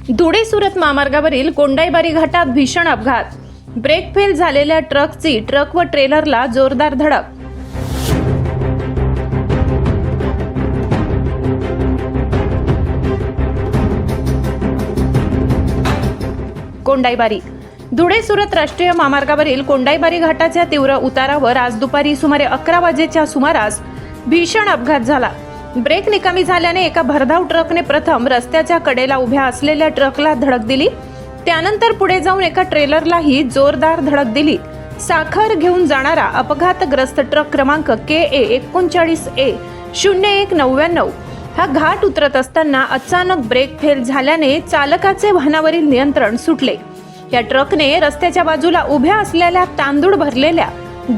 धुळे सुरत महामार्गावरील कोंडाईबारी घाटात भीषण अपघात. ब्रेक फेल झालेल्या ट्रकची ट्रक व ट्रेलरला जोरदार धडक. कोंडाईबारी धुळे सुरत राष्ट्रीय महामार्गावरील कोंडाईबारी घाटाच्या तीव्र उतारावर आज दुपारी सुमारे 11 वाजेच्या सुमारास भीषण अपघात झाला. ब्रेक निकामी झाल्याने एका भरधाव ट्रकने प्रथम रस्त्याच्या कडेला उभ्या असलेल्या ट्रकला धडक दिली. त्यानंतर पुढे जाऊन एका ट्रेलरलाही जोरदार धडक दिली. साखर घेऊन जाणारा अपघातग्रस्त ट्रक क्रमांक KA 39A0199 हा घाट उतरत असताना अचानक ब्रेक फेल झाल्याने चालकाचे वाहनावरील नियंत्रण सुटले. या ट्रकने रस्त्याच्या बाजूला उभ्या असलेल्या तांदूळ भरलेल्या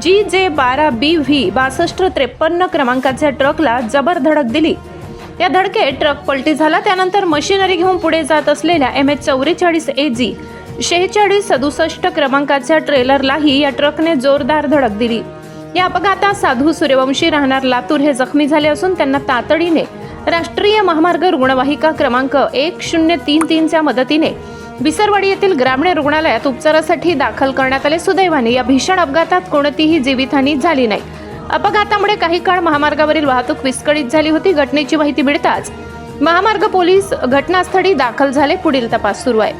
GJ12BV 6253 क्रमांकाच्या ट्रकला जबर धडक दिली. या धडकेत ट्रक पलटी झाला. त्यानंतर मशिनरी घेऊन पुढे जात असलेल्या MH 44 AG 4667 क्रमांकाच्या ट्रेलरलाही या ट्रकने जोरदार धडक दिली. या अपघातात साधू सूर्यवंशी राहणार लातूर हे जखमी झाले असून त्यांना तातडीने राष्ट्रीय महामार्ग रुग्णवाहिका क्रमांक 1033 च्या मदतीने विसरवाडी येथील ग्रामीण रुग्णालयात उपचारासाठी दाखल करण्यात आले. सुदैवाने या भीषण अपघातात कोणतीही जीवितहानी झाली नाही. अपघातामुळे काही काळ महामार्गावरील वाहतूक विस्कळीत झाली होती. घटनेची माहिती मिळताच महामार्ग पोलीस घटनास्थळी दाखल झाले. पुढील तपास सुरू आहे.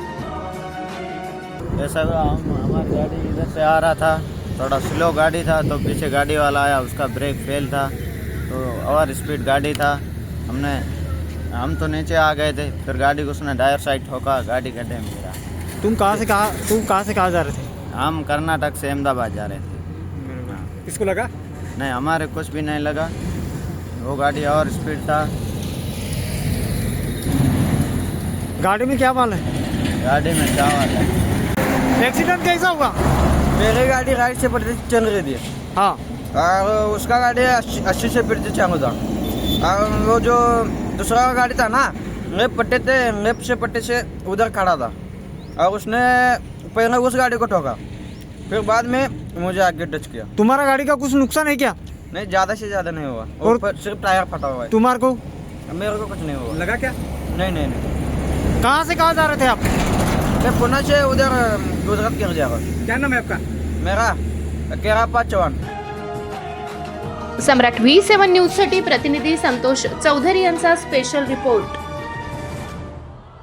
ऐसा हमारी गाड़ी इधर से आ रहा था, थोड़ा स्लो गाड़ी था, तो पीछे गाड़ी वाला आया, उसका ब्रेक फेल था, तो ओवर स्पीड गाड़ी था. हम तो नीचे आ गए थे, फिर गाड़ी को उसने डायर साइड ठोका, गाड़ी गड्ढे में गिरा. तुम कहाँ से कहाँ जा रहे थे? हम कर्नाटक से अहमदाबाद जा रहे थे. किसको लगा? नहीं, हमारे कुछ भी नहीं लगा. वो गाड़ी और स्पीड था. गाड़ी में क्या माल है? गाड़ी में चावल है. एक्सीडेंट कैसा हुआ? मेरी गाड़ी राइट से पलटी चल रही थी. हाँ, और उसका गाड़ी 80 से पलटी चालू था. और वो जो दूसरा गाड़ी था ना, लेफ्ट से पट्टे से उधर खड़ा था, और उसने पहले उस गाड़ी को ठोका, फिर बाद में मुझे आगे टच किया. तुम्हारा गाड़ी का कुछ नुकसान है क्या? नहीं, ज़्यादा से ज़्यादा नहीं हुआ, और और सिर्फ टायर फटा हुआ है. तुम्हारे को मेरे को कुछ नहीं हुआ. लगा क्या? नहीं. कहाँ से कहाँ जा रहे थे आप? मैं पुणे से उधर गुजरात के जा रहा हूँ. क्या नाम है आपका? मेरा केरापा चौहान. सम्राट V7 न्यूज साठी प्रतिनिधी संतोष चौधरी यांचा स्पेशल रिपोर्ट.